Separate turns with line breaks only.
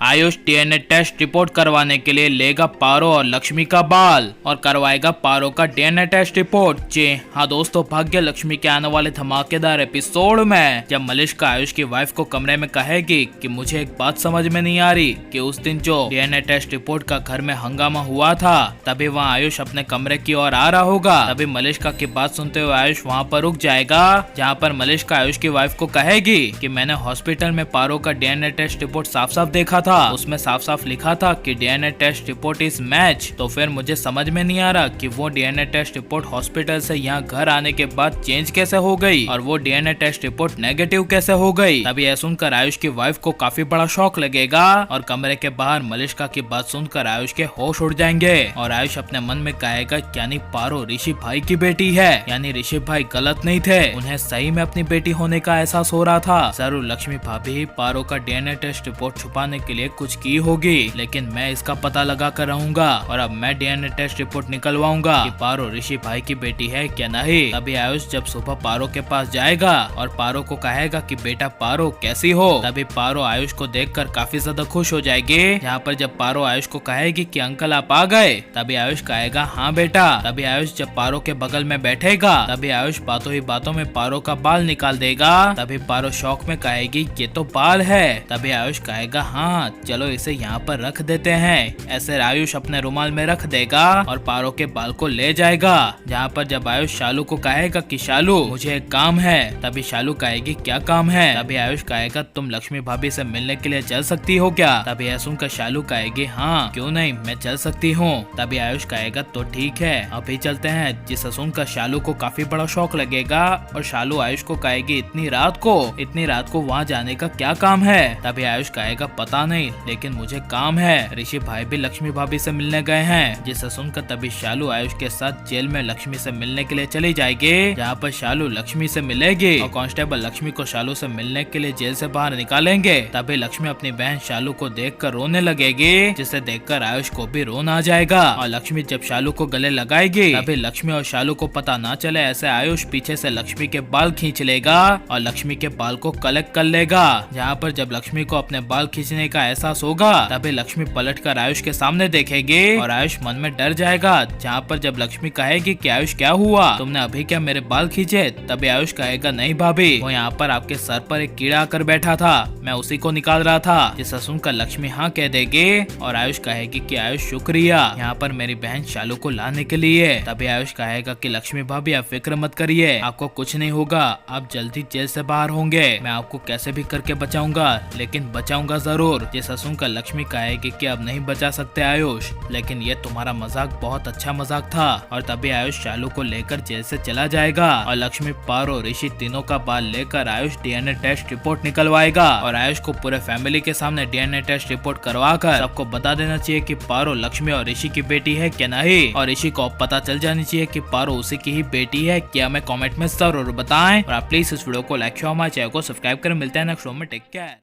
Ayush DNA test report करवाने के लिए लेगा पारो और लक्ष्मी का बाल और करवाएगा पारो का डीएनए टेस्ट रिपोर्ट। जी हाँ दोस्तों, भाग्य लक्ष्मी के आने वाले धमाकेदार एपिसोड में जब मलिष्का आयुष की वाइफ को कमरे में कहेगी कि मुझे एक बात समझ में नहीं आ रही कि उस दिन जो डीएनए टेस्ट रिपोर्ट का घर में हंगामा हुआ था तभी वहाँ आयुष अपने कमरे की ओर आ रहा होगा। तभी मलिष्का की बात सुनते हुए आयुष वहाँ पर रुक जाएगा, जहाँ पर मलिष्का आयुष की वाइफ को कहेगी कि मैंने हॉस्पिटल में पारो का डीएनए टेस्ट रिपोर्ट साफ साफ देखा था, उसमें साफ साफ लिखा था कि DNA test report is match. तो फिर मुझे समझ में नहीं आ रहा कि वो डीएनए टेस्ट रिपोर्ट हॉस्पिटल से यहाँ घर आने के बाद चेंज कैसे हो गई और वो डीएनए टेस्ट रिपोर्ट नेगेटिव कैसे हो गई। तभी यह सुनकर आयुष की वाइफ को काफी बड़ा शॉक लगेगा और कमरे के बाहर मलिष्का की बात सुनकर आयुष के होश उड़ जाएंगे और आयुष अपने मन में कहेगा यानी पारो ऋषि भाई की बेटी है, यानी ऋषि भाई गलत नहीं थे, उन्हें सही में अपनी बेटी होने का एहसास हो रहा था। जरूर लक्ष्मी भाभी पारो का डीएनए टेस्ट रिपोर्ट छुपाने के लिए कुछ की होगी, लेकिन मैं इसका पता लगा कर रहूंगा और अब मैं डीएनए टेस्ट रिपोर्ट निकलवाऊंगा कि पारो ऋषि भाई की बेटी है क्या नहीं। तभी आयुष जब सुबह पारो के पास जाएगा और पारो को कहेगा कि बेटा पारो कैसी हो, तभी पारो आयुष को देखकर काफी ज्यादा खुश हो जाएगी। यहाँ पर जब पारो आयुष को कहेगी कि अंकल आप आ गए, तभी आयुष कहेगा हाँ बेटा। तभी आयुष जब पारो के बगल में बैठेगा तभी आयुष बातों ही बातों में पारो का बाल निकाल देगा। तभी पारो शौक में कहेगी ये तो बाल है। तभी आयुष कहेगा हाँ चलो इसे यहाँ पर रख देते हैं। ऐसे आयुष अपने रुमाल में रख देगा और पारो के बाल को ले जाएगा। जहाँ पर जब आयुष शालू को कहेगा कि शालू मुझे एक काम है, तभी शालू कहेगी क्या काम है। तभी आयुष कहेगा तुम लक्ष्मी भाभी से मिलने के लिए चल सकती हो क्या। तभी यह सुनकर शालू कहेगी हाँ क्यों नहीं मैं चल सकती हूँ। तभी आयुष कहेगा तो ठीक है अभी चलते हैं। जिसे सुनकर शालू को काफी बड़ा शौक लगेगा और शालू आयुष को कहेगी इतनी रात को वहाँ जाने का क्या काम है। तभी आयुष कहेगा पता नहीं लेकिन मुझे काम है, ऋषि भाई भी लक्ष्मी भाभी से मिलने गए हैं। जिसे सुनकर तभी शालू आयुष के साथ जेल में लक्ष्मी से मिलने के लिए चली जाएगी, जहाँ पर शालू लक्ष्मी से मिलेगी और कांस्टेबल लक्ष्मी को शालू से मिलने के लिए जेल से बाहर निकालेंगे। तभी लक्ष्मी अपनी बहन शालू को देखकर रोने लगेगी, जिसे देखकर आयुष को भी रोना आ जाएगा। और लक्ष्मी जब शालू को गले लगाएगी तभी लक्ष्मी और शालू को पता ना चले ऐसे आयुष पीछे से लक्ष्मी के बाल खींच लेगा और लक्ष्मी के बाल को कलेक्ट कर लेगा। जहाँ पर जब लक्ष्मी को अपने बाल खींचने का एहसास होगा तभी लक्ष्मी पलटकर आयुष के सामने देखेगी और आयुष मन में डर जाएगा। जहाँ पर जब लक्ष्मी कहेगी कि आयुष क्या हुआ, तुमने अभी क्या मेरे बाल खींचे। तभी आयुष कहेगा नहीं भाभी, वो यहाँ पर आपके सर पर एक कीड़ा आकर बैठा था, मैं उसी को निकाल रहा था। जिसे सुनकर लक्ष्मी हाँ कह देगी और आयुष कहेगी कि आयुष शुक्रिया यहाँ पर मेरी बहन शालू को लाने के लिए। तभी आयुष कहेगा कि लक्ष्मी भाभी आप फिक्र मत करिए, आपको कुछ नहीं होगा, आप जल्दी जेल से बाहर होंगे, मैं आपको कैसे भी करके बचाऊंगा, लेकिन बचाऊंगा जरूर। जिसे सुनकर लक्ष्मी कहेगी कि अब नहीं बचा सकते आयुष, लेकिन ये तुम्हारा मजाक बहुत अच्छा मजाक था। और तभी आयुष शालू को लेकर जेल से चला जाएगा और लक्ष्मी पारो ऋषि तीनों का बाल लेकर आयुष डीएनए टेस्ट रिपोर्ट निकलवाएगा और आयुष को पूरे फैमिली के सामने डीएनए टेस्ट रिपोर्ट करवाकर सबको बता देना चाहिए कि पारो लक्ष्मी और ऋषि की बेटी है क्या नहीं, और ऋषि को पता चल जानी चाहिए कि पारो उसी की ही बेटी है क्या। हमें कमेंट में जरूर बताएं और आप प्लीज इस वीडियो को लाइक शेयर हमारे चैनल को सब्सक्राइब करें। मिलते हैं नेक्स्ट वीडियो में, टेक केयर।